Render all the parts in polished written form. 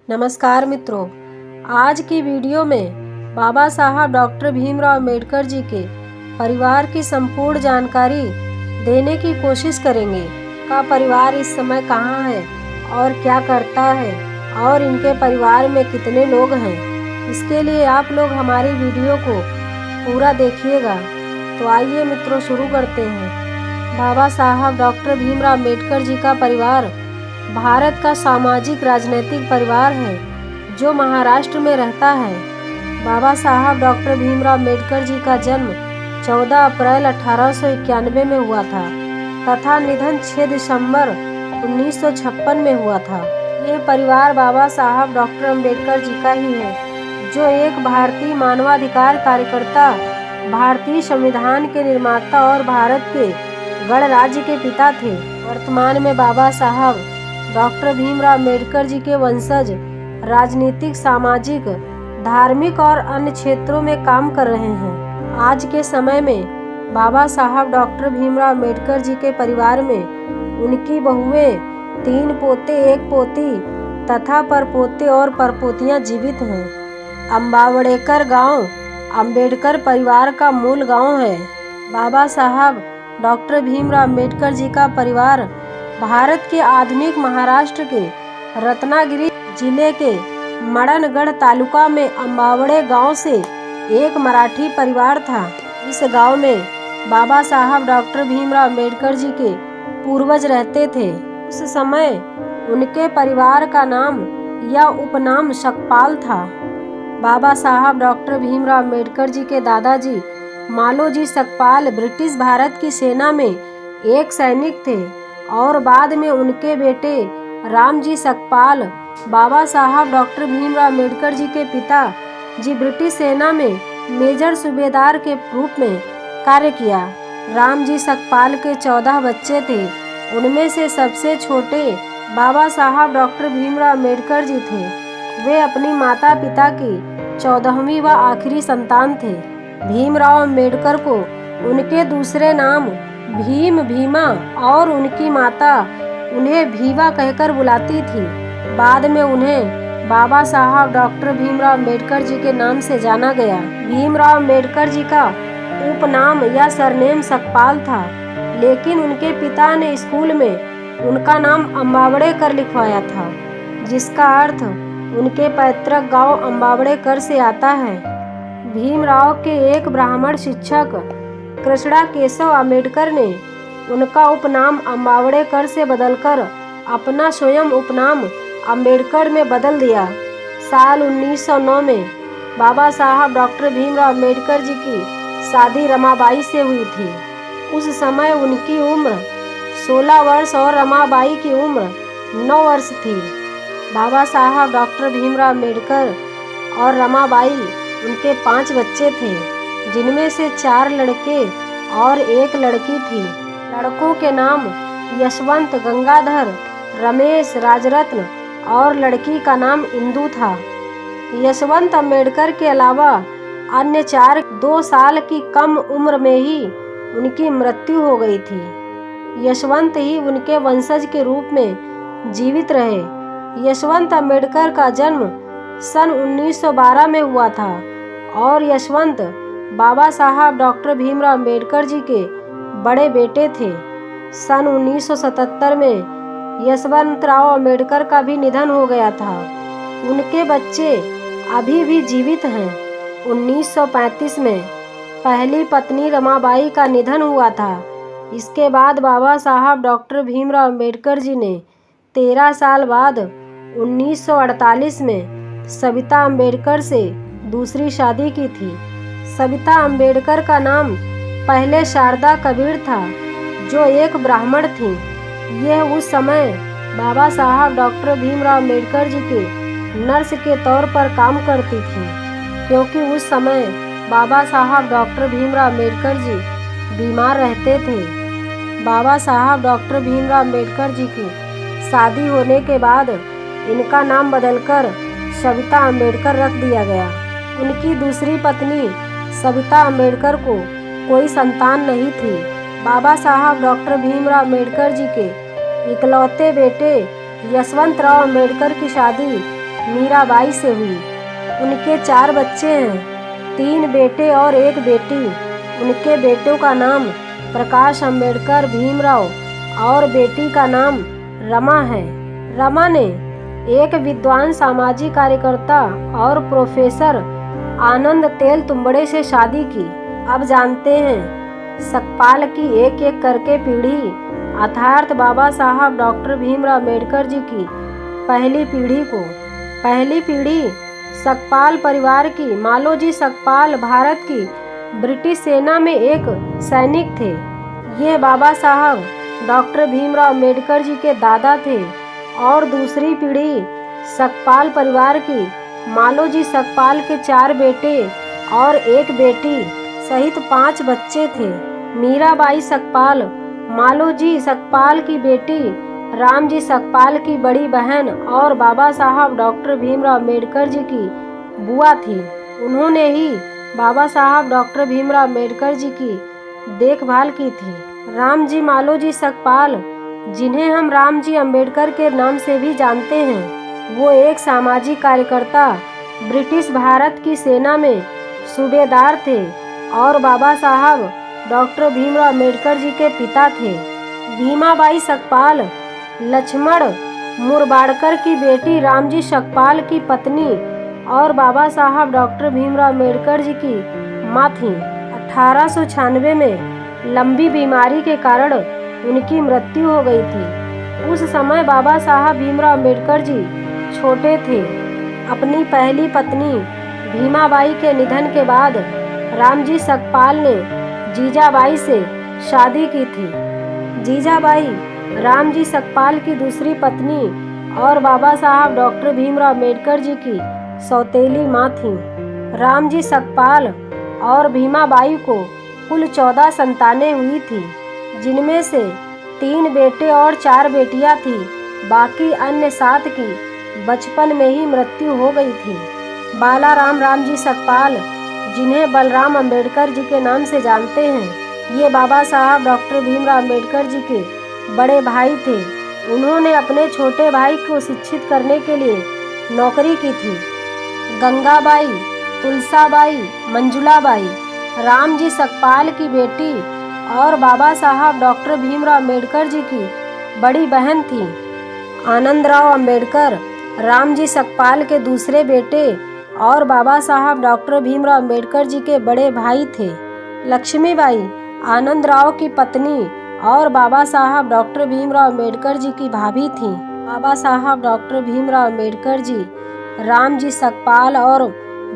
नमस्कार मित्रों, आज की वीडियो में बाबा साहब डॉक्टर भीमराव अंबेडकर जी के परिवार की संपूर्ण जानकारी देने की कोशिश करेंगे। का परिवार इस समय कहाँ है और क्या करता है और इनके परिवार में कितने लोग हैं। इसके लिए आप लोग हमारी वीडियो को पूरा देखिएगा। तो आइए मित्रों, शुरू करते हैं। बाबा साहब डॉक्टर भीमराव अंबेडकर जी का परिवार भारत का सामाजिक राजनीतिक परिवार है जो महाराष्ट्र में रहता है। बाबा साहब डॉक्टर भीमराव अंबेडकर जी का जन्म 14 अप्रैल 1891 में हुआ था तथा निधन 6 दिसंबर 1956 में हुआ था। ये परिवार बाबा साहब डॉक्टर अंबेडकर जी का ही है, जो एक भारतीय मानवाधिकार कार्यकर्ता, भारतीय संविधान के निर्माता और भारत के गणराज्य के पिता थे। वर्तमान में बाबा साहब डॉक्टर भीमराव अंबेडकर जी के वंशज राजनीतिक, सामाजिक, धार्मिक और अन्य क्षेत्रों में काम कर रहे हैं। आज के समय में बाबा साहब डॉक्टर भीमराव अंबेडकर जी के परिवार में उनकी बहुएं, 3 पोते, 1 पोती तथा परपोते और परपोतियां जीवित हैं। अम्बावड़ेकर गांव अंबेडकर परिवार का मूल गांव है। बाबा साहब डॉक्टर भीमराव अंबेडकर जी का परिवार भारत के आधुनिक महाराष्ट्र के रत्नागिरी जिले के मडनगढ़ तालुका में अम्बावड़े गांव से एक मराठी परिवार था। इस गांव में बाबा साहब डॉक्टर भीमराव अंबेडकर जी के पूर्वज रहते थे। उस समय उनके परिवार का नाम या उपनाम सकपाल था। बाबा साहब डॉक्टर भीमराव अंबेडकर जी के दादाजी मालोजी सकपाल ब्रिटिश भारत की सेना में एक सैनिक थे और बाद में उनके बेटे रामजी सकपाल बाबा साहब डॉक्टर भीमराव अंबेडकर जी के पिता जी ब्रिटिश सेना में मेजर सूबेदार के रूप में कार्य किया। रामजी सकपाल के 14 बच्चे थे। उनमें से सबसे छोटे बाबा साहब डॉक्टर भीमराव अंबेडकर जी थे। वे अपनी माता पिता की 14वीं व आखिरी संतान थे। भीमराव अंबेडकर को उनके दूसरे नाम भीम, भीमा और उनकी माता उन्हें भीवा कहकर बुलाती थी। बाद में उन्हें बाबा साहब डॉक्टर भीमराव अंबेडकर जी के नाम से जाना गया। भीमराव अंबेडकर जी का उपनाम या सरनेम सकपाल था, लेकिन उनके पिता ने स्कूल में उनका नाम अम्बावड़ेकर लिखवाया था, जिसका अर्थ उनके पैतृक गांव अम्बावड़ेकर से आता है। भीमराव के एक ब्राह्मण शिक्षक कृष्णा केशव अंबेडकर ने उनका उपनाम अम्बावड़ेकर से बदलकर अपना स्वयं उपनाम अंबेडकर में बदल दिया। साल 1909 में बाबा साहब डॉक्टर भीमराव अंबेडकर जी की शादी रमाबाई से हुई थी। उस समय उनकी उम्र 16 वर्ष और रमाबाई की उम्र 9 वर्ष थी। बाबा साहब डॉक्टर भीमराव अंबेडकर और रमाबाई उनके 5 बच्चे थे, जिनमें से 4 लड़के और 1 लड़की थी। लड़कों के नाम यशवंत, गंगाधर, रमेश, राजरत्न और लड़की का नाम इंदु था। यशवंत अंबेडकर के अलावा अन्य 4 2 साल की कम उम्र में ही उनकी मृत्यु हो गई थी। यशवंत ही उनके वंशज के रूप में जीवित रहे। यशवंत अंबेडकर का जन्म सन 1912 में हुआ था और यशवंत बाबा साहब डॉक्टर भीमराव अंबेडकर जी के बड़े बेटे थे। सन 1977 में यशवंतराव अंबेडकर का भी निधन हो गया था। उनके बच्चे अभी भी जीवित हैं। 1935 में पहली पत्नी रमाबाई का निधन हुआ था। इसके बाद बाबा साहब डॉक्टर भीमराव अंबेडकर जी ने 13 साल बाद 1948 में सविता अंबेडकर से दूसरी शादी की थी। सविता अंबेडकर का नाम पहले शारदा कबीर था, जो एक ब्राह्मण थी। यह उस समय बाबा साहब डॉक्टर भीमराव अंबेडकर जी के नर्स के तौर पर काम करती थी, क्योंकि उस समय बाबा साहब डॉक्टर भीमराव अंबेडकर जी बीमार रहते थे। बाबा साहब डॉक्टर भीमराव अंबेडकर जी की शादी होने के बाद इनका नाम बदलकर सविता अंबेडकर रख दिया गया। उनकी दूसरी पत्नी सविता अंबेडकर को कोई संतान नहीं थी। बाबा साहब डॉक्टर भीमराव अंबेडकर जी के इकलौते बेटे यशवंतराव अंबेडकर की शादी मीराबाई से हुई। उनके 4 बच्चे हैं, 3 बेटे और 1 बेटी। उनके बेटों का नाम प्रकाश अंबेडकर भीमराव और बेटी का नाम रमा है। रमा ने एक विद्वान सामाजिक कार्यकर्ता और प्रोफेसर आनंद तेलतुंबड़े से शादी की। अब जानते हैं सकपाल की एक एक करके पीढ़ी अर्थात बाबा साहब डॉक्टर भीमराव अम्बेडकर जी की पहली पीढ़ी को। पहली पीढ़ी सकपाल परिवार की। मालोजी सकपाल भारत की ब्रिटिश सेना में एक सैनिक थे। ये बाबा साहब डॉक्टर भीमराव अम्बेडकर जी के दादा थे। और दूसरी पीढ़ी सकपाल परिवार की मालोजी सकपाल के 4 बेटे और 1 बेटी सहित 5 बच्चे थे। मीराबाई सकपाल मालोजी सकपाल की बेटी, रामजी सकपाल की बड़ी बहन और बाबा साहब डॉक्टर भीमराव अम्बेडकर जी की बुआ थी। उन्होंने ही बाबा साहब डॉक्टर भीमराव अम्बेडकर जी की देखभाल की थी। रामजी मालोजी सकपाल, जिन्हें हम रामजी अम्बेडकर के नाम से भी जानते हैं, वो एक सामाजिक कार्यकर्ता ब्रिटिश भारत की सेना में सूबेदार थे और बाबा साहब डॉक्टर भीमराव अम्बेडकर जी के पिता थे। भीमाबाई सकपाल लक्ष्मण मुरबाड़कर की बेटी, रामजी सकपाल की पत्नी और बाबा साहब डॉक्टर भीमराव अम्बेडकर जी की माँ थीं। 1896 में लंबी बीमारी के कारण उनकी मृत्यु हो गई थी। उस समय बाबा साहब भीमराव अम्बेडकर जी छोटे थे। अपनी पहली पत्नी भीमाबाई के निधन के बाद रामजी सकपाल ने जीजाबाई से शादी की थी। जीजाबाई रामजी सकपाल की दूसरी पत्नी और बाबा साहब डॉक्टर भीमराव अम्बेडकर जी की सौतेली माँ थीं। रामजी सकपाल और भीमाबाई को कुल 14 संतानें हुई थी, जिनमें से 3 बेटे और 4 बेटियां थीं। बाकी अन्य 7 की बचपन में ही मृत्यु हो गई थी। बालाराम रामजी सकपाल, जिन्हें बलराम अंबेडकर जी के नाम से जानते हैं, ये बाबा साहब डॉक्टर भीमराव अम्बेडकर जी के बड़े भाई थे। उन्होंने अपने छोटे भाई को शिक्षित करने के लिए नौकरी की थी। गंगाबाई, तुलसाबाई, मंजुलाबाई रामजी सकपाल की बेटी और बाबा साहब डॉक्टर भीमराव अम्बेडकर जी की बड़ी बहन थी। आनंदराव अम्बेडकर रामजी सकपाल के दूसरे बेटे और बाबा साहब डॉक्टर भीमराव अम्बेडकर जी के बड़े भाई थे। लक्ष्मीबाई आनंदराव की पत्नी और बाबा साहब डॉक्टर भीमराव अम्बेडकर जी की भाभी थीं। बाबा साहब डॉक्टर भीमराव अम्बेडकर जी रामजी सकपाल और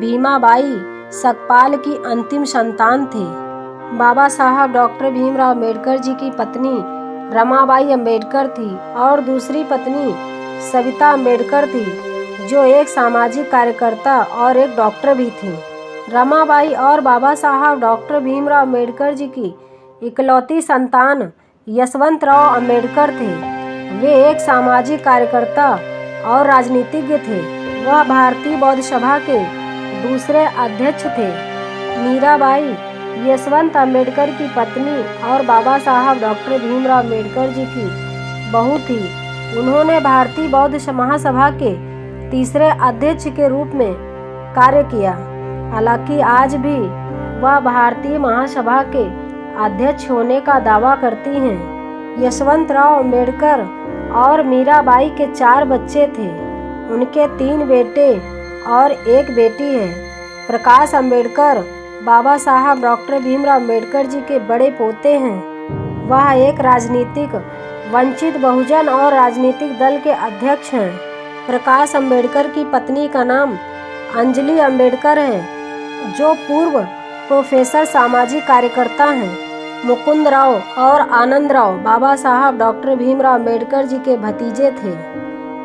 भीमाबाई सकपाल की अंतिम संतान थे। बाबा साहब डॉक्टर भीमराव अम्बेडकर जी की पत्नी रमाबाई अम्बेडकर थी और दूसरी पत्नी सविता अम्बेडकर थी, जो एक सामाजिक कार्यकर्ता और एक डॉक्टर भी थी। रमाबाई और बाबा साहब डॉक्टर भीमराव अम्बेडकर जी की इकलौती संतान यशवंतराव अम्बेडकर थे। वे एक सामाजिक कार्यकर्ता और राजनीतिज्ञ थे। वह भारतीय बौद्ध सभा के दूसरे अध्यक्ष थे। मीराबाई यशवंत अम्बेडकर की पत्नी और बाबा साहब डॉक्टर भीमराव अम्बेडकर जी की बहू थी। उन्होंने भारतीय बौद्ध महासभा के तीसरे अध्यक्ष के रूप में कार्य किया। हालांकि आज भी वह भारतीय महासभा के अध्यक्ष होने का दावा करती हैं। यशवंतराव अम्बेडकर और मीराबाई के 4 बच्चे थे। उनके 3 बेटे और 1 बेटी है। प्रकाश अम्बेडकर बाबा साहब डॉक्टर भीमराव अम्बेडकर जी के बड़े पोते हैं। वह एक राजनीतिक वंचित बहुजन और राजनीतिक दल के अध्यक्ष हैं। प्रकाश अम्बेडकर की पत्नी का नाम अंजलि अम्बेडकर है, जो पूर्व प्रोफेसर सामाजिक कार्यकर्ता हैं। मुकुंद राव और आनंद राव बाबा साहब डॉक्टर भीमराव अम्बेडकर जी के भतीजे थे।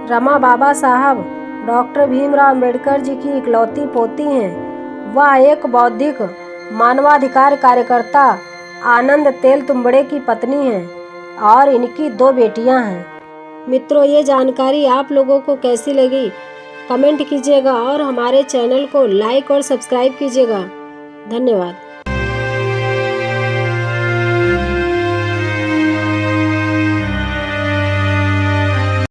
रमा बाबा साहब डॉक्टर भीमराव अम्बेडकर जी की इकलौती पोती हैं। वह एक बौद्धिक मानवाधिकार कार्यकर्ता आनंद तेलतुंबड़े की पत्नी हैं और इनकी 2 बेटियां हैं। मित्रों, ये जानकारी आप लोगों को कैसी लगी कमेंट कीजिएगा और हमारे चैनल को लाइक और सब्सक्राइब कीजिएगा। धन्यवाद।